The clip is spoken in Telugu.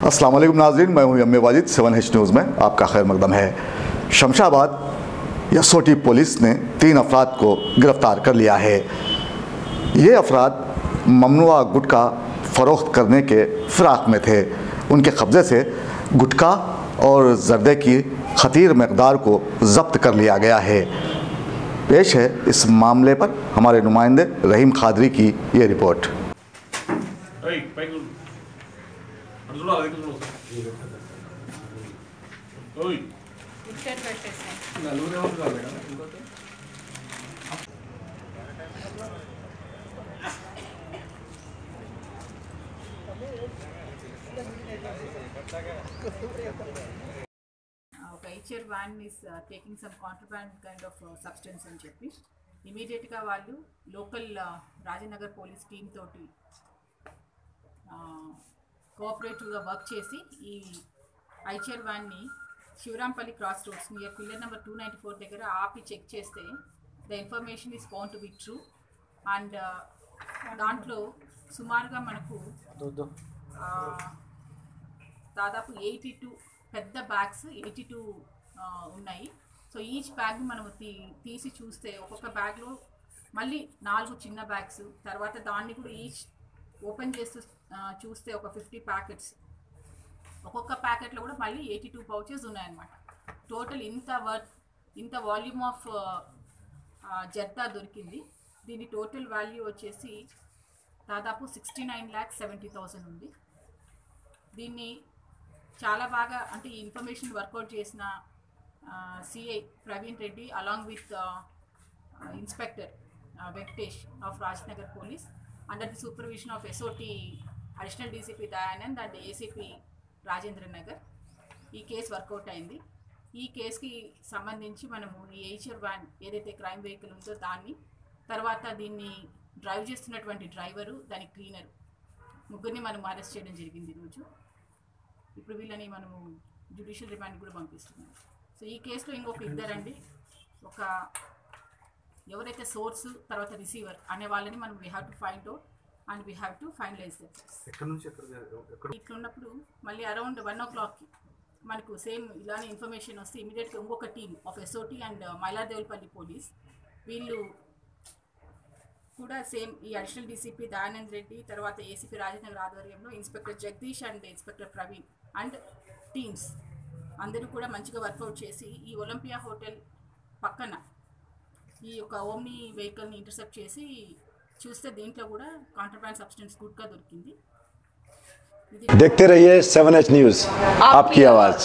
अस्सलाम वालेकुम नाज़रीन, मैं हूं यम्मे वाजिद। 7H न्यूज़ में आपका खैर मकदम है। शमशाबाद एसओटी पुलिस ने 3 अफराद को गिरफ़्तार कर लिया है। ये अफराद ममनुआ गुटखा फ़रोख्त करने के फ़िराक में थे। उनके कब्ज़े से गुटखा और जर्दे की खतीर मकदार को ज़ब्त कर लिया गया है। पेश है इस मामले पर हमारे नुमाइंदे रहीम खादरी की ये report. HR van is taking some contraband kind of substance అని చెప్పి ఇమీడియట్గా వాళ్ళు లోకల్ రాజనగర్ పోలీస్ టీమ్ తోటి కోఆపరేటివ్గా వర్క్ చేసి ఈ HR వ్యాన్ని Shivarampalli cross roads near pillar number 294 దగ్గర ఆపి చెక్ చేస్తే the information is found to be true and దాంట్లో సుమారుగా మనకు దాదాపు 82 పెద్ద బ్యాగ్స్ 82 ఉన్నాయి. సో ఈచ్ బ్యాగ్ మనం తీసి చూస్తే ఒక్కొక్క బ్యాగ్లో మళ్ళీ 4 చిన్న బ్యాగ్స్, తర్వాత దాన్ని కూడా ఈచ్ ఓపెన్ చేస్తూ చూస్తే ఒక 50 ప్యాకెట్స్, ఒక్కొక్క ప్యాకెట్లో కూడా మళ్ళీ 82 పౌచెస్ ఉన్నాయన్నమాట. టోటల్ ఇంత వాల్యూమ్ ఆఫ్ జర్దా దొరికింది. దీని టోటల్ వాల్యూ వచ్చేసి దాదాపు 69,70,000 ఉంది. దీన్ని చాలా బాగా అంటే ఈ ఇన్ఫర్మేషన్ వర్కౌట్ చేసిన CI Praveen Reddy along with inspector Venkatesh of Rajnagar police under the supervision of SOT additional DCP Dayanand and ACP Rajendra Nagar ఈ కేసు వర్కౌట్ అయింది. ఈ కేసుకి సంబంధించి మనము ఈ HR వ్యాన్ ఏదైతే క్రైమ్ వెహికల్ ఉందో దాన్ని, తర్వాత దీన్ని డ్రైవ్ చేస్తున్నటువంటి డ్రైవరు, దాని క్లీనరు, ముగ్గురిని మనం అరెస్ట్ చేయడం జరిగింది ఈరోజు. ఇప్పుడు వీళ్ళని మనము జ్యుడిషియల్ రిమాండ్ కూడా పంపిస్తున్నాం. సో ఈ కేసులో ఇంకొక ఇద్దరండి, ఒక ఎవరైతే సోర్స్ తర్వాత రిసీవర్ అనే వాళ్ళని మనం we have to find out and we have to finalise the case. ఇట్లున్నప్పుడు మళ్ళీ అరౌండ్ 1 o'clock మనకు సేమ్ ఇలానే ఇన్ఫర్మేషన్ వస్తే ఇమీడియట్గా ఇంకొక team of SOT and Mailardevpally police వీళ్ళు కూడా సేమ్ ఈ అడిషనల్ డీసీపీ దయానంద్ రెడ్డి తర్వాత ఏసీపీ రాజేంద్ర ఆధ్వర్యంలో inspector Jagadish and inspector Praveen and teams అందరూ కూడా మంచిగా వర్కౌట్ చేసి ఈ ఒలింపియా హోటల్ పక్కన ఈ యొక్క ఓమ్ని వెహికల్ని ఇంటర్సెప్ట్ చేసి చూస్తే దీంట్లో కూడా కాంట్రాబ్యాండ్ సబ్స్టెన్స్ గుట్కా దొరికింది. देखते रहिए 7H न्यूज़, आपकी आवाज़।